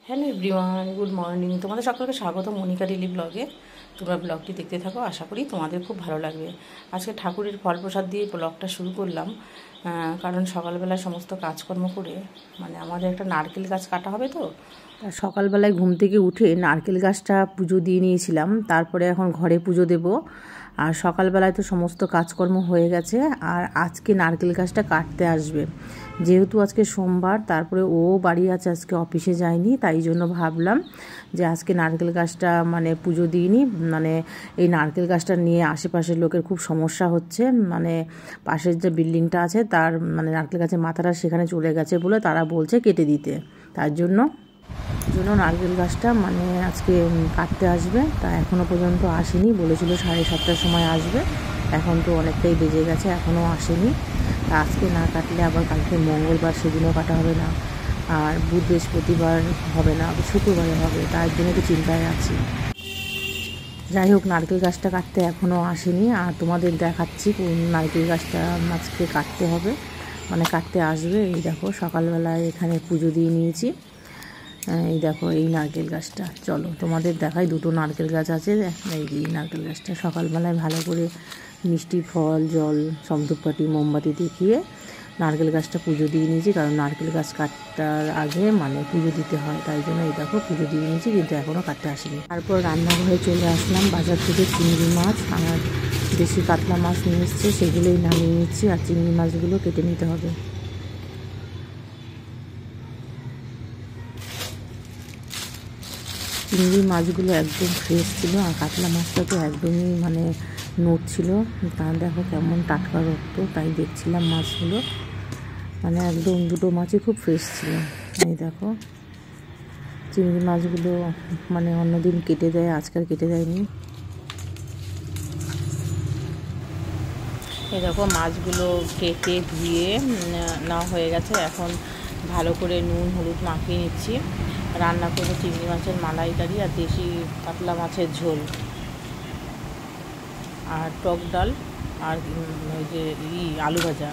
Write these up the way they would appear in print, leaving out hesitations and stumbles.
Hello everyone, good morning. তোমাদের সকলকে স্বাগত মনিকা ডেলি ব্লগে। তোমরা ব্লগটি দেখতে থাকো, আশা করি তোমাদের খুব ভালো লাগবে। আজকে ঠাকুরের ফল প্রসাদ দিয়ে ব্লগটা শুরু করলাম, কারণ সকালবেলায় সমস্ত কাজকর্ম করে আমাদের একটা নারকেল গাছ কাটা হবে তো। সকালবেলায় ঘুম থেকে উঠে নারকেল গাছটা পুজো দিয়ে নিয়েছিলাম, তারপরে এখন ঘরে পুজো দেব। আর সকালবেলায় তো সমস্ত কাজকর্ম হয়ে গেছে, আর আজকে নারকেল গাছটা কাটতে আসবে। যেহেতু আজকে সোমবার, তারপরে ও বাড়ি আছে, আজকে অফিসে যায়নি, তাই জন্য ভাবলাম যে আজকে নারকেল গাছটা পুজো দিইনি। এই নারকেল গাছটা নিয়ে আশেপাশের লোকের খুব সমস্যা হচ্ছে। পাশের যে বিল্ডিংটা আছে তার নারকেল গাছের মাথাটা সেখানে চলে গেছে বলে তারা বলছে কেটে দিতে। তার জন্য নারকেল গাছটা আজকে কাটতে আসবে। তা এখনও পর্যন্ত আসেনি, বলেছিল 7:30টার সময় আসবে। এখন তো অনেকটাই বেজে গেছে, এখনও আসেনি। তা আজকে না কাটলে আবার কালকে মঙ্গলবার, সেদিনও কাটা হবে না। আর বুধ বৃহস্পতিবার হবে না, শুক্রবারে হবে, তার জন্য একটু চিন্তায় আছি। যাই হোক, নারকেল গাছটা কাটতে এখনও আসেনি, আর তোমাদের দেখাচ্ছি কোন নারকেল গাছটা আজকে কাটতে হবে, কাটতে আসবে। এই দেখো, সকালবেলায় এখানে পুজো দিয়ে নিয়েছি। এই দেখো এই নারকেল গাছটা, চলো তোমাদের দেখাই। দুটো নারকেল গাছ আছে। এই নারকেল গাছটা সকালবেলায় ভালো করে মিষ্টি ফল, জল, ধূপকাঠি, মোমবাতি দেখিয়ে নারকেল গাছটা পুজো দিয়ে নিয়েছি, কারণ নারকেল গাছ কাটার আগে পুজো দিতে হয়। তাই জন্য এই দেখো পুজো দিয়ে নিয়েছি, কিন্তু এখনও কাটতে আসেনি। তারপর রান্নাঘরে চলে আসলাম। বাজার থেকে চিংড়ি মাছ আর দেশি কাতলা মাছ নিয়ে এসছে, সেগুলোই নামিয়ে নিচ্ছি। আর চিংড়ি মাছগুলো কেটে নিতে হবে। চিংড়ি মাছগুলো একদম ফ্রেশ ছিল, আর কাতলা মাছটা তো একদমই নড়ছিল। তা দেখো কেমন টাটকা রক্ত, তাই দেখছিলাম মাছগুলো। একদম দুটো মাছই খুব ফ্রেশ ছিল। এই দেখো চিংড়ি মাছগুলো অন্যদিন কেটে দেয়, আজকাল কেটে দেয়নি। এই দেখো মাছগুলো কেটে ধুয়ে নেওয়া হয়ে গেছে। এখন ভালো করে নুন হলুদ মাখিয়ে নিচ্ছি। রান্না করবো চিংড়ি মাছের মালাইকারি আর দেশি কাতলা মাছের ঝোল, আর টক ডাল, আর ওই যে আলু ভাজা,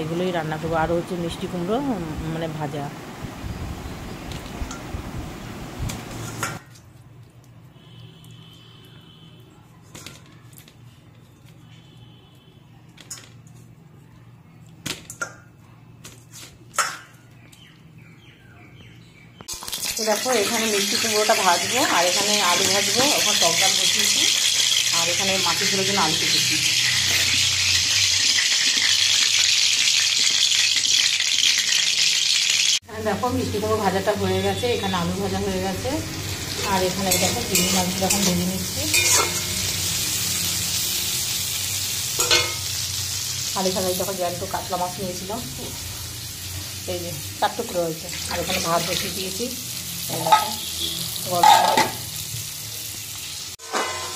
এগুলোই রান্না করবো। আরও হচ্ছে মিষ্টি কুমড়ো ভাজা। তো দেখো এখানে মিষ্টি কুমড়োটা ভাজবো, আর এখানে আলু ভাজবো। ওখানে টক ডাল বসিয়েছি, আর এখানে মাটি ঝোলের জন্য আলু কেটেছি। এখানে দেখো মিষ্টি কুমড়ো ভাজাটা হয়ে গেছে, এখানে আলু ভাজা হয়ে গেছে, আর এখানে দেখো চিংড়ি মাছগুলো এখন ভেজে নিচ্ছি। আলু ভাজাই যখন জ্যান্ত কাতলা মাছ নিয়েছিলাম, এই যে 4 টুকরো হয়েছে। আর এখানে ভাত বসিয়ে দিয়েছি।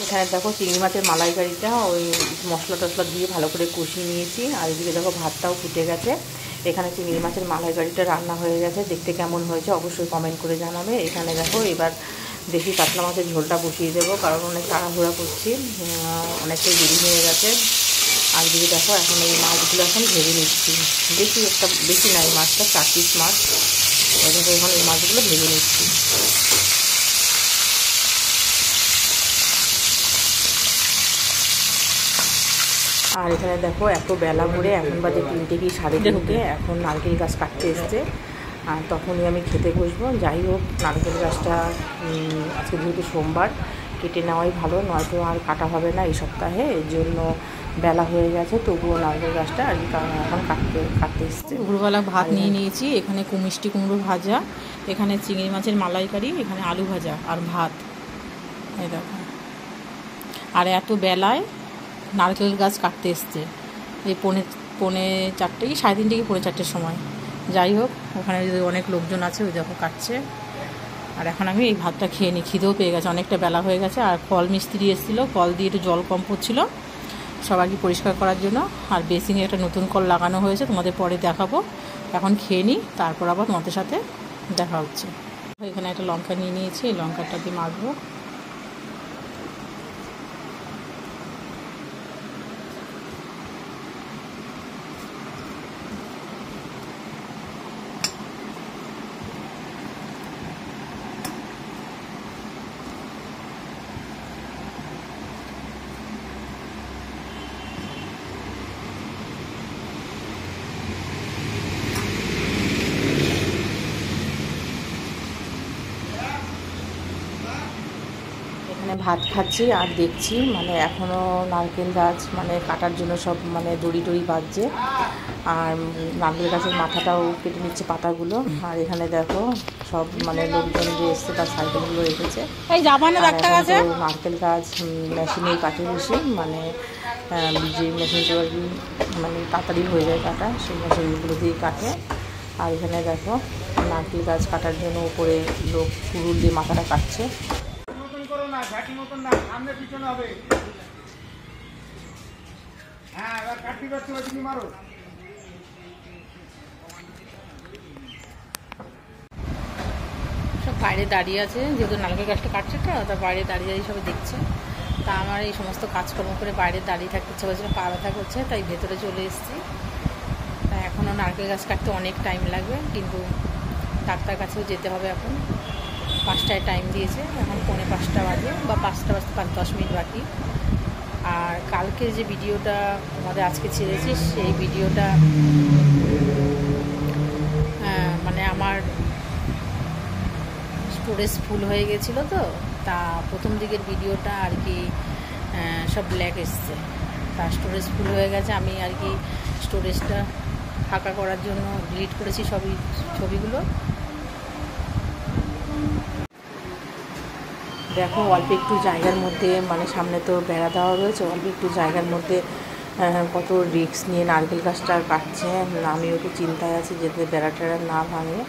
এখানে দেখো চিংড়ি মাছের মালাইকারিটা ওই মশলা টশলা দিয়ে ভালো করে কষিয়ে নিয়েছি। আর এদিকে দেখো ভাতটাও ফুটে গেছে। এখানে চিংড়ি মাছের মালাইকারিটা রান্না হয়ে গেছে। দেখতে কেমন হয়েছে অবশ্যই কমেন্ট করে জানাবে। এখানে দেখো এবার দেশি কাতলা মাছের ঝোলটা বসিয়ে দেবো, কারণ অনেক তাড়াহুড়া করছি, অনেকটাই দেরি হয়ে গেছে। আর দিকে দেখো এখন এই মাছগুলো এখন ভেজে নিচ্ছি। বেশি না, এই মাছটা 4 পিস মাছ। দেখো এখন এই মাছগুলো ভেজে নিচ্ছি। আর এখানে দেখো এত বেলা করে, এখন বাজে 3টে কি 3:30, এখন নারকেল গাছ কাটতে এসছে। আর তখনই আমি খেতে বসবো। যাই হোক, নারকেল গাছটা আজকে যেহেতু সোমবার কেটে নেওয়াই ভালো, নয়তো আর কাটা হবে না এই সপ্তাহে। এর জন্য বেলা হয়ে গেছে, তবুও নারকেল গাছটা আর কি এখন কাটতে এসছে। দুপুরবেলা ভাত নিয়ে নিয়েছি। এখানে মিষ্টি কুমড়ো ভাজা, এখানে চিংড়ি মাছের মালাইকারি, এখানে আলু ভাজা আর ভাত। এই দেখো, আর এত বেলায় নারকেল গাছ কাটতে এসছে। এই পৌনে 4টে কি 3:30 কি 4:30 সময়। যাই হোক, ওখানে যদি অনেক লোকজন আছে, ওই দেখো কাটছে। আর এখন আমি এই ভাতটা খেয়ে নিই, খিদেও পেয়ে গেছে, অনেকটা বেলা হয়ে গেছে। আর কল মিস্ত্রি এসেছিলো, কল দিয়ে একটু জল কম পড়ছিলো সবাইকে পরিষ্কার করার জন্য। আর বেসিনে একটা নতুন কল লাগানো হয়েছে, তোমাদের পরে দেখাবো। এখন খেয়ে নিই, তারপর আবার তোমাদের সাথে দেখা হচ্ছে। এখানে একটা লঙ্কা নিয়ে নিয়েছি, এই লঙ্কাটা দিয়ে মাখবো। এখানে ভাত খাচ্ছি আর দেখছি মানে এখনও নারকেল গাছ মানে কাটার জন্য সব মানে দড়ি টড়ি বাজছে, আর নারকেল গাছের মাথাটাও কেটে নিচ্ছে পাতাগুলো। আর এখানে দেখো সব মানে লোকজন যে এসছে তার সাইকেলগুলো রেখেছে। নারকেল গাছ মেশিনে কাটে বেশি, মানে যে মেশিনগুলো আর কি মানে তাড়াতাড়ি হয়ে যায় কাটা, সেই মেশিনগুলো দিয়ে কাটে। আর এখানে দেখো নারকেল গাছ কাটার জন্য উপরে লোক কুড়ুল দিয়ে মাথাটা কাটছে। সব বাইরে দাঁড়িয়ে আছে, যেহেতু নারকেল গাছটা কাটছে তো, তার বাইরে দাঁড়িয়ে দাঁড়িয়ে সবাই দেখছে। তা আমার এই সমস্ত কাজকর্ম করে বাইরে দাঁড়িয়ে থাকতে ইচ্ছে করছিল, পা ব্যথা করছে, তাই ভেতরে চলে এসেছি। তা এখনও নারকেল গাছ কাটতে অনেক টাইম লাগবে, কিন্তু ডাক্তার কাছেও যেতে হবে। এখন 5টায় টাইম দিয়েছে, এখন 4:45 বাজে বা 5টা বাজতে 5-10 মিনিট বাকি। আর কালকে যে ভিডিওটা আমাদের আজকে ছেড়েছি, সেই ভিডিওটা মানে আমার স্টোরেজ ফুল হয়ে গেছিলো তো, তা প্রথম দিকের ভিডিওটা আর কি সব ব্ল্যাক এসছে, তা স্টোরেজ ফুল হয়ে গেছে। আমি আর কি স্টোরেজটা ফাঁকা করার জন্য ডিলিট করেছি সবই ছবিগুলো। দেখো অল্প একটু জায়গার মধ্যে মানে সামনে তো বেড়া দেওয়া রয়েছে, অল্প একটু জায়গার মধ্যে কত রিস্ক নিয়ে নারকেল গাছটা কাটছে। আমিও একটু চিন্তায় আছি যাতে বেড়া টেড়া না ভাঙে।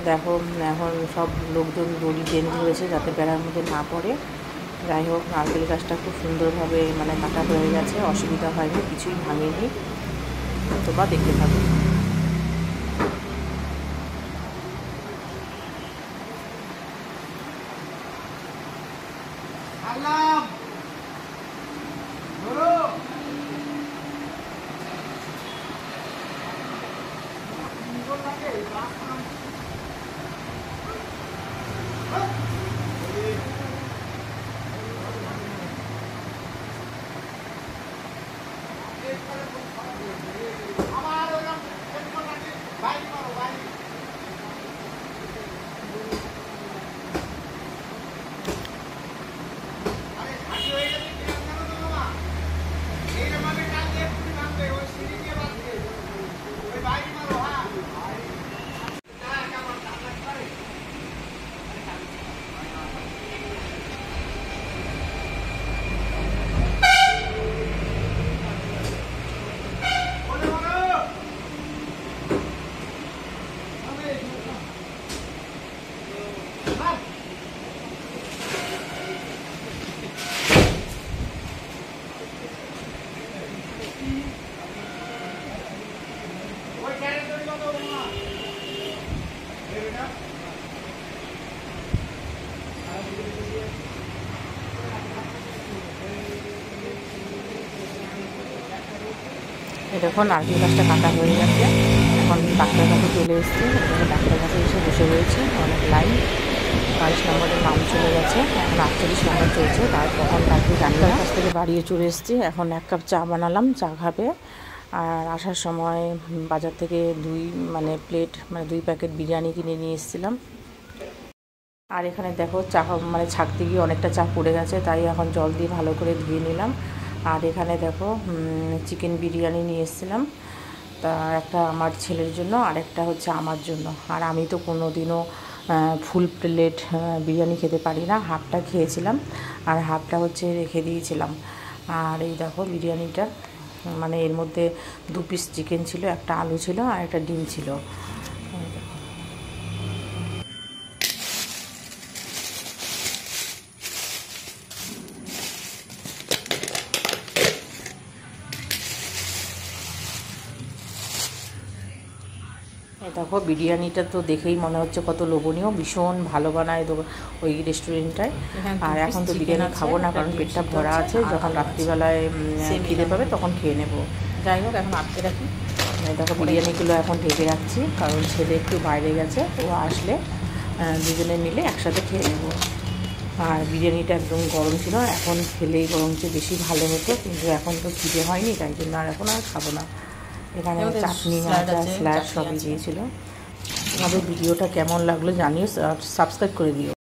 দেখো এখন সব লোকজন দড়ি টেনে ধরেছে যাতে বেড়ার মধ্যে না পড়ে। যাই হোক নারকেল গাছটা খুব সুন্দরভাবে মানে কাটা হয়ে গেছে, অসুবিধা হয়নি, কিছুই ভাঙেনি। তোমরা দেখতে থাকো। দেখো নারকেল গাছটা কাটা হয়ে গেছে, এখন ডাক্তার কাছে চলে এসেছে। ডাক্তার কাছে এসে বসে রয়েছে, অনেক লাইন। 22 নম্বরের নাম চলে গেছে, এখন 48 নম্বর চলছে। তখন তাকে ডাক্তার কাছ থেকে বাড়িয়ে চলে এসেছি। এখন 1 কাপ চা বানালাম, চা খাবে। আর আসার সময় বাজার থেকে 2 প্যাকেট বিরিয়ানি কিনে নিয়ে এসেছিলাম। আর এখানে দেখো চা মানে ছাঁকতে গিয়ে অনেকটা চা পড়ে গেছে, তাই এখন জল দিয়ে ভালো করে ধুয়ে নিলাম। আর এখানে দেখো চিকেন বিরিয়ানি নিয়ে এসেছিলাম, তা একটা আমার ছেলের জন্য আর একটা হচ্ছে আমার জন্য। আর আমি তো কোনো দিনও ফুল প্লেট বিরিয়ানি খেতে পারি না, হাফটা খেয়েছিলাম আর হাফটা হচ্ছে রেখে দিয়েছিলাম। আর এই দেখো বিরিয়ানিটা মানে এর মধ্যে 2 পিস চিকেন ছিল, একটা আলু ছিল আর একটা ডিম ছিল। দেখো বিরিয়ানিটা তো দেখেই মনে হচ্ছে কত লোভনীয়, ভীষণ ভালো বানায় ওই রেস্টুরেন্টটায়। আর এখন তো বিরিয়ানি খাবো না, কারণ পেটটা ভরা আছে, যখন রাত্রিবেলায় খিদে পাবে তখন খেয়ে নেব। যাই হোক এখন আটকে রাখি। দেখো বিরিয়ানিগুলো এখন ঢেকে রাখছি, কারণ ছেলে একটু বাইরে গেছে, ও আসলে দুজনে মিলে একসাথে খেয়ে নেব। আর বিরিয়ানিটা একদম গরম ছিল, এখন খেলেই গরম চেয়ে বেশি ভালো হতো, কিন্তু এখন তো খিদে হয়নি, তাই জন্য আর এখন আর খাবো না। এখানে চাটনি, ভাজা, স্যালাড সবই দিয়েছিল। তোমাদের ভিডিওটা কেমন লাগলো জানিও, সাবস্ক্রাইব করে দিও।